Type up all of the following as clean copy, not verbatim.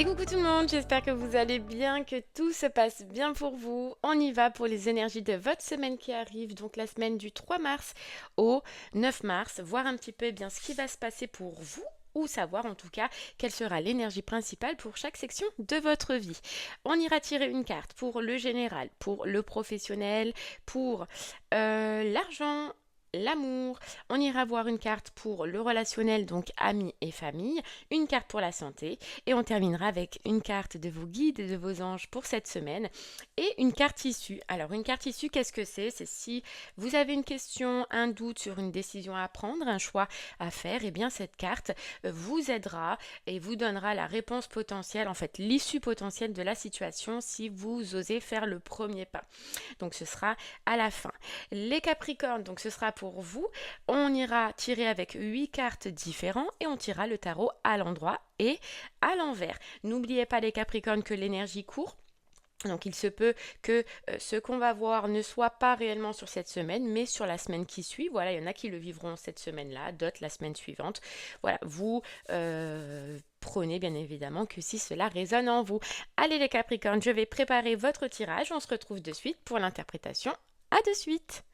Et coucou tout le monde, j'espère que vous allez bien, que tout se passe bien pour vous. On y va pour les énergies de votre semaine qui arrive, donc la semaine du 3 mars au 9 mars, voir un petit peu bien ce qui va se passer pour vous ou savoir en tout cas quelle sera l'énergie principale pour chaque section de votre vie. On ira tirer une carte pour le général, pour le professionnel, pour l'argent, l'amour. On ira voir une carte pour le relationnel, donc amis et famille, une carte pour la santé et on terminera avec une carte de vos guides et de vos anges pour cette semaine et une carte issue. Alors une carte issue, qu'est-ce que c'est? C'est si vous avez une question, un doute sur une décision à prendre, un choix à faire, et bien cette carte vous aidera et vous donnera la réponse potentielle, en fait l'issue potentielle de la situation si vous osez faire le premier pas. Donc ce sera à la fin. Les Capricornes, donc ce sera pour vous. On ira tirer avec 8 cartes différentes et on tirera le tarot à l'endroit et à l'envers. N'oubliez pas les Capricornes que l'énergie court. Donc il se peut que ce qu'on va voir ne soit pas réellement sur cette semaine, mais sur la semaine qui suit. Voilà, il y en a qui le vivront cette semaine-là, d'autres la semaine suivante. Voilà, vous prenez bien évidemment que si cela résonne en vous. Allez les Capricornes, je vais préparer votre tirage. On se retrouve de suite pour l'interprétation. À de suite.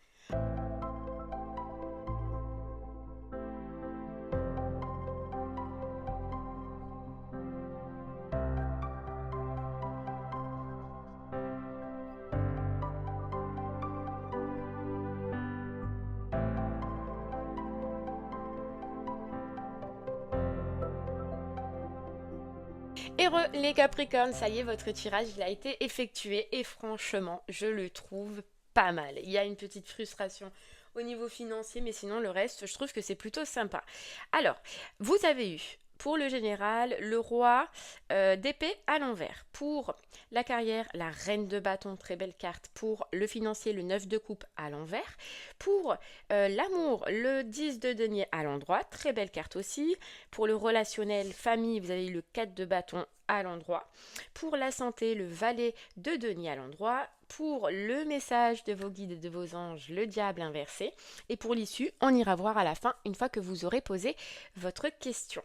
Les Capricornes, ça y est, votre tirage il a été effectué et franchement, je le trouve pas mal. Il y a une petite frustration au niveau financier, mais sinon le reste, je trouve que c'est plutôt sympa. Alors, vous avez eu pour le général le roi d'épée à l'envers. Pour la carrière, la reine de bâton, très belle carte. Pour le financier, le 9 de coupe à l'envers. Pour l'amour, le 10 de denier à l'endroit, très belle carte aussi. Pour le relationnel, famille, vous avez eu le 4 de bâton à l'endroit. Pour la santé, le valet de denier à l'endroit. Pour le message de vos guides et de vos anges, le diable inversé. Et pour l'issue, on ira voir à la fin, une fois que vous aurez posé votre question.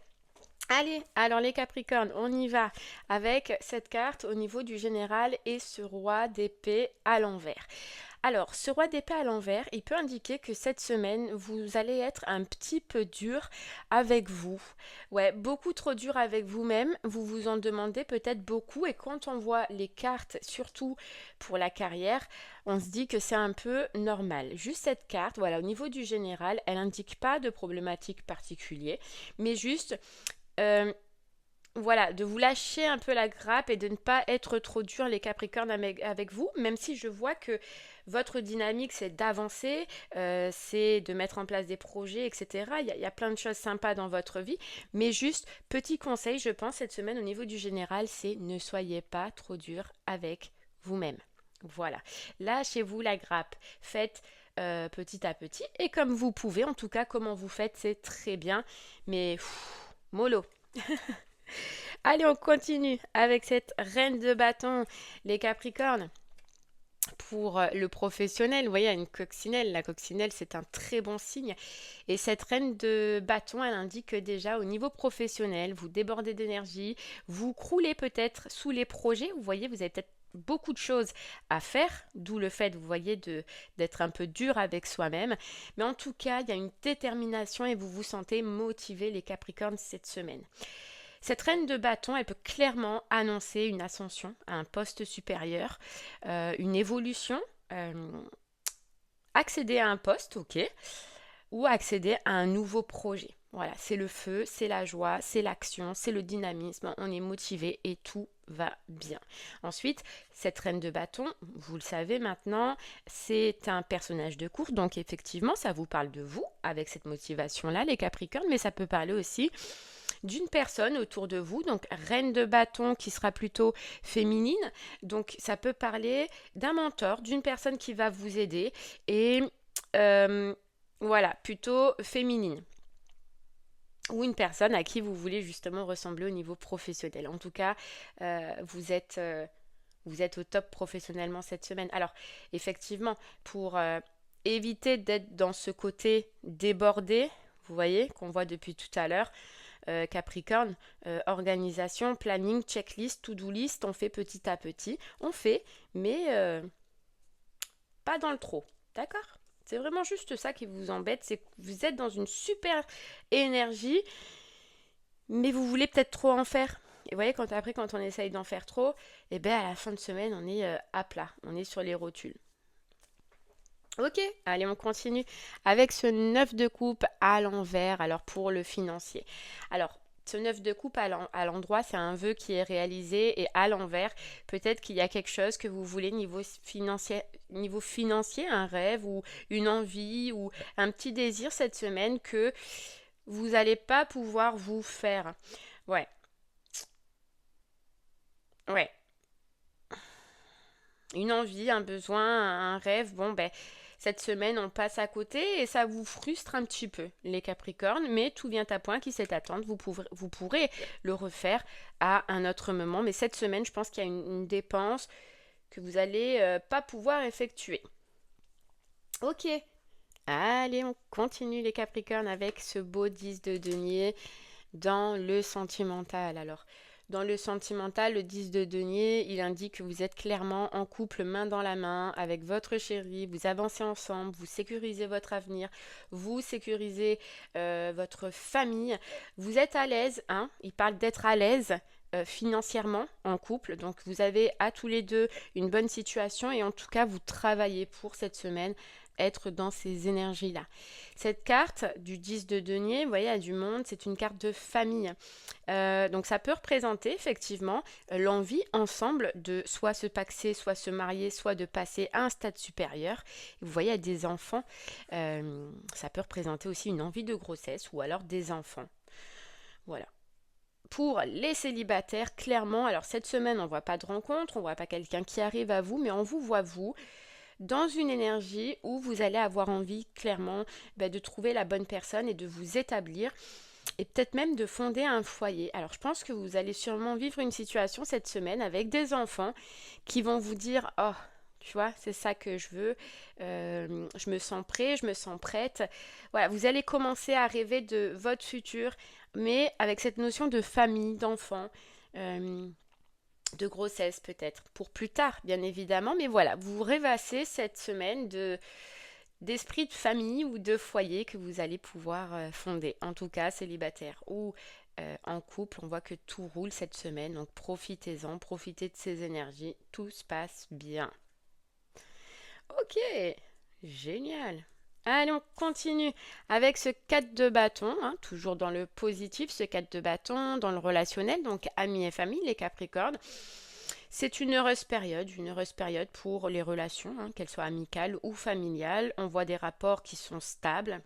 Allez, alors les Capricornes, on y va avec cette carte au niveau du général et ce roi d'épée à l'envers. Alors, ce roi d'épée à l'envers, il peut indiquer que cette semaine, vous allez être un petit peu dur avec vous. Ouais, beaucoup trop dur avec vous-même. Vous vous en demandez peut-être beaucoup. Et quand on voit les cartes, surtout pour la carrière, on se dit que c'est un peu normal. Juste cette carte, voilà, au niveau du général, elle n'indique pas de problématique particulière, mais juste voilà, de vous lâcher un peu la grappe et de ne pas être trop dur les Capricornes avec vous, même si je vois que votre dynamique c'est d'avancer, c'est de mettre en place des projets, etc. Il y a plein de choses sympas dans votre vie, mais juste, petit conseil, je pense, cette semaine au niveau du général, c'est ne soyez pas trop dur avec vous-même. Voilà, lâchez-vous la grappe, faites petit à petit, et comme vous pouvez, en tout cas, comment vous faites, c'est très bien, mais mollo. Allez, on continue avec cette reine de bâton, les Capricornes. Pour le professionnel, vous voyez, il y a une coccinelle. La coccinelle, c'est un très bon signe. Et cette reine de bâton, elle indique que déjà au niveau professionnel, vous débordez d'énergie, vous croulez peut-être sous les projets. Vous voyez, vous avez peut-être beaucoup de choses à faire, d'où le fait, vous voyez, d'être un peu dur avec soi-même. Mais en tout cas, il y a une détermination et vous vous sentez motivé, les Capricornes, cette semaine. Cette reine de bâton, elle peut clairement annoncer une ascension à un poste supérieur, une évolution, accéder à un poste, ok, ou accéder à un nouveau projet. Voilà, c'est le feu, c'est la joie, c'est l'action, c'est le dynamisme, on est motivé et tout va bien. Ensuite, cette reine de bâton, vous le savez maintenant, c'est un personnage de course, donc effectivement, ça vous parle de vous avec cette motivation-là, les Capricornes, mais ça peut parler aussi d'une personne autour de vous, donc reine de bâton qui sera plutôt féminine, donc ça peut parler d'un mentor, d'une personne qui va vous aider et voilà, plutôt féminine ou une personne à qui vous voulez justement ressembler au niveau professionnel. En tout cas, vous êtes au top professionnellement cette semaine. Alors, effectivement, pour éviter d'être dans ce côté débordé, vous voyez, qu'on voit depuis tout à l'heure, Capricorne, organisation, planning, checklist, to-do list, on fait petit à petit. On fait, mais pas dans le trop. D'accord? C'est vraiment juste ça qui vous embête, c'est que vous êtes dans une super énergie, mais vous voulez peut-être trop en faire. Et vous voyez, quand on essaye d'en faire trop, et bien à la fin de semaine, on est à plat, on est sur les rotules. Ok, allez, on continue avec ce 9 de coupe à l'envers, alors pour le financier. Alors, ce 9 de coupe à l'endroit, c'est un vœu qui est réalisé et à l'envers, peut-être qu'il y a quelque chose que vous voulez niveau financier, un rêve ou une envie ou un petit désir cette semaine que vous n'allez pas pouvoir vous faire. Ouais, ouais. Une envie, un besoin, un rêve, bon ben cette semaine on passe à côté et ça vous frustre un petit peu les Capricornes, mais tout vient à point qui sait attendre, vous pourrez le refaire à un autre moment, mais cette semaine je pense qu'il y a une dépense que vous allez pas pouvoir effectuer. Ok, allez on continue les Capricornes avec ce beau 10 de denier dans le sentimental. Alors, dans le sentimental, le 10 de denier, il indique que vous êtes clairement en couple main dans la main avec votre chéri, vous avancez ensemble, vous sécurisez votre avenir, vous sécurisez votre famille, vous êtes à l'aise, hein, il parle d'être à l'aise financièrement en couple, donc vous avez à tous les deux une bonne situation et en tout cas vous travaillez pour cette semaine être dans ces énergies-là. Cette carte du 10 de denier, vous voyez, à du monde, c'est une carte de famille. Donc ça peut représenter effectivement l'envie ensemble de soit se paxer, soit se marier, soit de passer à un stade supérieur. Vous voyez, il y a des enfants, ça peut représenter aussi une envie de grossesse ou alors des enfants. Voilà. Pour les célibataires, clairement, alors cette semaine, on ne voit pas de rencontre, on ne voit pas quelqu'un qui arrive à vous, mais on vous voit vous dans une énergie où vous allez avoir envie clairement de trouver la bonne personne et de vous établir et peut-être même de fonder un foyer. Alors je pense que vous allez sûrement vivre une situation cette semaine avec des enfants qui vont vous dire oh tu vois, c'est ça que je veux, je me sens prêt, je me sens prête. Voilà, vous allez commencer à rêver de votre futur, mais avec cette notion de famille, d'enfants, euh, de grossesse peut-être, pour plus tard bien évidemment, mais voilà, vous rêvassez cette semaine d'esprit de famille ou de foyer que vous allez pouvoir fonder, en tout cas célibataire ou en couple, on voit que tout roule cette semaine, donc profitez-en, profitez de ces énergies, tout se passe bien. Ok, génial. Allez, on continue avec ce 4 de bâton, hein, toujours dans le positif, ce 4 de bâton, dans le relationnel, donc amis et famille, les Capricornes. C'est une heureuse période pour les relations, hein, qu'elles soient amicales ou familiales. On voit des rapports qui sont stables,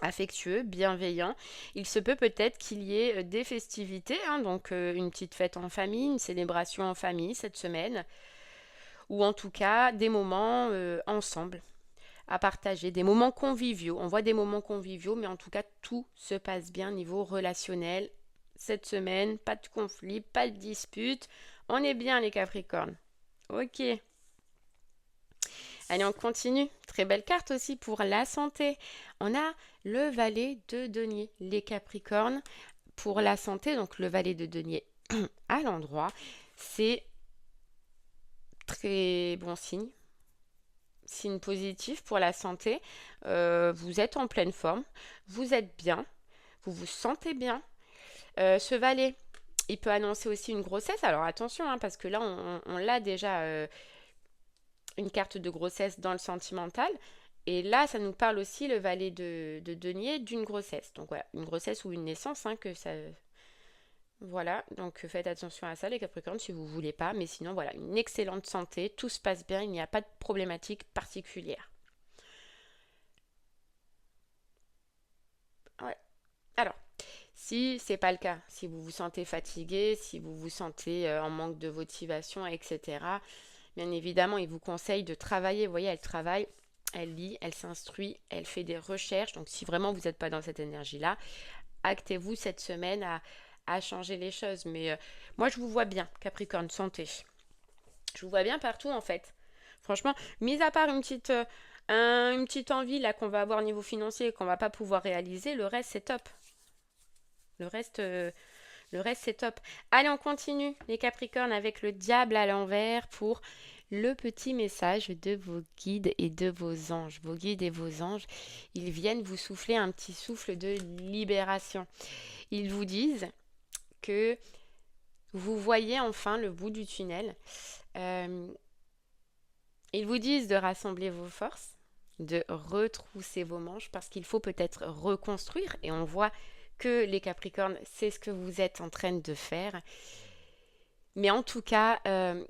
affectueux, bienveillants. Il se peut peut-être qu'il y ait des festivités, hein, donc une petite fête en famille, une célébration en famille cette semaine, ou en tout cas des moments ensemble à partager, des moments conviviaux. On voit des moments conviviaux, mais en tout cas tout se passe bien niveau relationnel. Cette semaine, pas de conflit, pas de dispute. On est bien les Capricornes. Ok. Allez, on continue. Très belle carte aussi pour la santé. On a le valet de denier. Les Capricornes, pour la santé, donc le valet de denier à l'endroit, c'est très bon signe. Signe positif pour la santé. Vous êtes en pleine forme. Vous êtes bien. Vous vous sentez bien. Ce valet, il peut annoncer aussi une grossesse. Alors attention, hein, parce que là, on l'a déjà une carte de grossesse dans le sentimental. Et là, ça nous parle aussi, le valet de denier, d'une grossesse. Donc voilà, une grossesse ou une naissance, hein, que ça... Voilà, donc faites attention à ça les Capricornes si vous voulez pas. Mais sinon, voilà, une excellente santé, tout se passe bien, il n'y a pas de problématique particulière. Ouais. Alors, si c'est pas le cas, si vous vous sentez fatigué, si vous vous sentez en manque de motivation, etc., bien évidemment, il vous conseille de travailler. Vous voyez, elle travaille, elle lit, elle s'instruit, elle fait des recherches. Donc, si vraiment vous n'êtes pas dans cette énergie-là, actez-vous cette semaine à changer les choses. Mais moi, je vous vois bien, Capricorne, santé. Je vous vois bien partout, en fait. Franchement, mis à part une petite envie là qu'on va avoir au niveau financier et qu'on va pas pouvoir réaliser, le reste, c'est top. Le reste, c'est top. Allez, on continue, les Capricornes, avec le diable à l'envers pour le petit message de vos guides et de vos anges. Vos guides et vos anges, ils viennent vous souffler un petit souffle de libération. Ils vous disent que vous voyez enfin le bout du tunnel. Euh, ils vous disent de rassembler vos forces, de retrousser vos manches parce qu'il faut peut-être reconstruire et on voit que les Capricornes, c'est ce que vous êtes en train de faire. Mais en tout cas,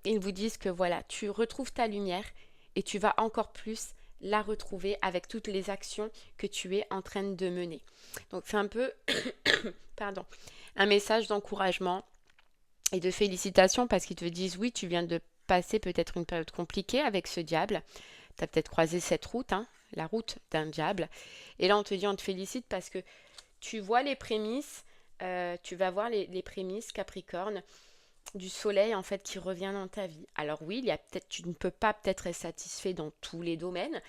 ils vous disent que voilà, tu retrouves ta lumière et tu vas encore plus la retrouver avec toutes les actions que tu es en train de mener. Donc c'est un peu, pardon, un message d'encouragement et de félicitations parce qu'ils te disent oui, tu viens de passer peut-être une période compliquée avec ce diable. Tu as peut-être croisé cette route, hein, la route d'un diable. Et là, on te dit, on te félicite parce que tu vois les prémices, tu vas voir les prémices Capricorne du soleil en fait qui revient dans ta vie. Alors oui, il y a peut-être, tu ne peux pas peut-être être satisfait dans tous les domaines,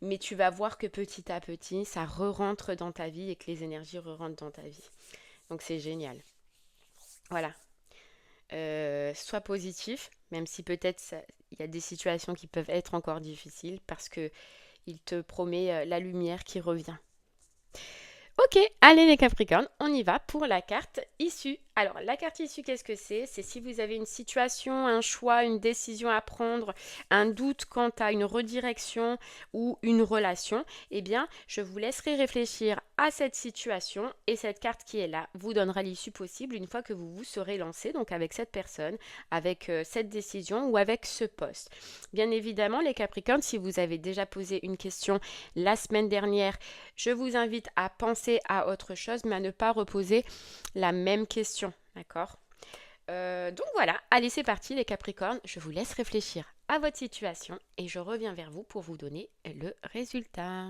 mais tu vas voir que petit à petit, ça re-rentre dans ta vie et que les énergies re-rentrent dans ta vie. Donc c'est génial. Voilà. Sois positif, même si peut-être il y a des situations qui peuvent être encore difficiles parce que il te promet la lumière qui revient. Ok, allez les Capricornes, on y va pour la carte issue. Alors, la carte issue, qu'est-ce que c'est? C'est si vous avez une situation, un choix, une décision à prendre, un doute quant à une redirection ou une relation, eh bien, je vous laisserai réfléchir à cette situation et cette carte qui est là vous donnera l'issue possible une fois que vous vous serez lancé, donc avec cette personne, avec cette décision ou avec ce poste. Bien évidemment, les Capricornes, si vous avez déjà posé une question la semaine dernière, je vous invite à penser à autre chose, mais à ne pas reposer la même question. D'accord? Donc voilà, allez, c'est parti les Capricornes. Je vous laisse réfléchir à votre situation et je reviens vers vous pour vous donner le résultat.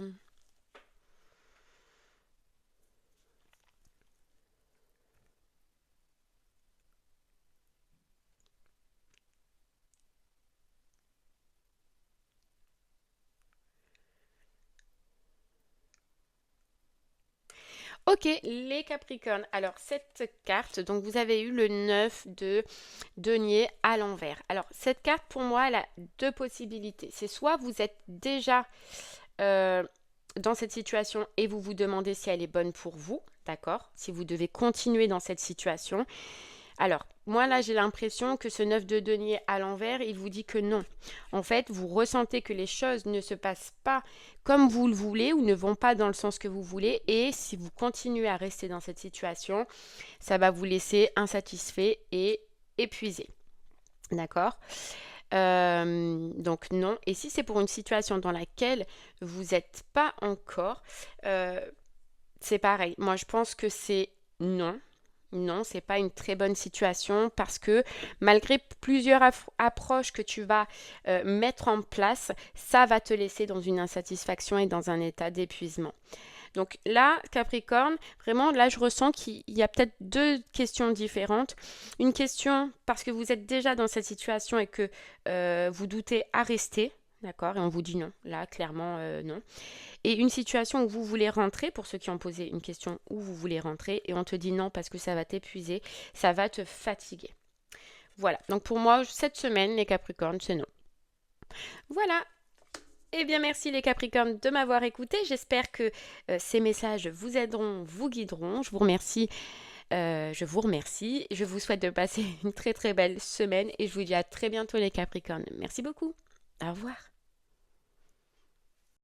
Ok, les Capricornes. Alors, cette carte, donc vous avez eu le 9 de denier à l'envers. Alors, cette carte, pour moi, elle a deux possibilités. C'est soit vous êtes déjà euh, dans cette situation et vous vous demandez si elle est bonne pour vous, d'accord? Si vous devez continuer dans cette situation. Alors, moi là, j'ai l'impression que ce 9 de denier à l'envers, il vous dit que non. En fait, vous ressentez que les choses ne se passent pas comme vous le voulez ou ne vont pas dans le sens que vous voulez. Et si vous continuez à rester dans cette situation, ça va vous laisser insatisfait et épuisé. D'accord? Donc non. Et si c'est pour une situation dans laquelle vous n'êtes pas encore, euh, c'est pareil. Moi, je pense que c'est non. Non, c'est pas une très bonne situation parce que malgré plusieurs approches que tu vas mettre en place, ça va te laisser dans une insatisfaction et dans un état d'épuisement. Donc là, Capricorne, vraiment, là, je ressens qu'il y a peut-être deux questions différentes. Une question parce que vous êtes déjà dans cette situation et que vous doutez à rester, d'accord, et on vous dit non. Là, clairement, non. Et une situation où vous voulez rentrer, pour ceux qui ont posé une question où vous voulez rentrer, et on te dit non parce que ça va t'épuiser, ça va te fatiguer. Voilà, donc pour moi, cette semaine, les Capricornes, c'est non. Voilà. Eh bien, merci les Capricornes de m'avoir écouté. J'espère que ces messages vous aideront, vous guideront. Je vous remercie. Je vous souhaite de passer une très très belle semaine et je vous dis à très bientôt les Capricornes. Merci beaucoup. Au revoir.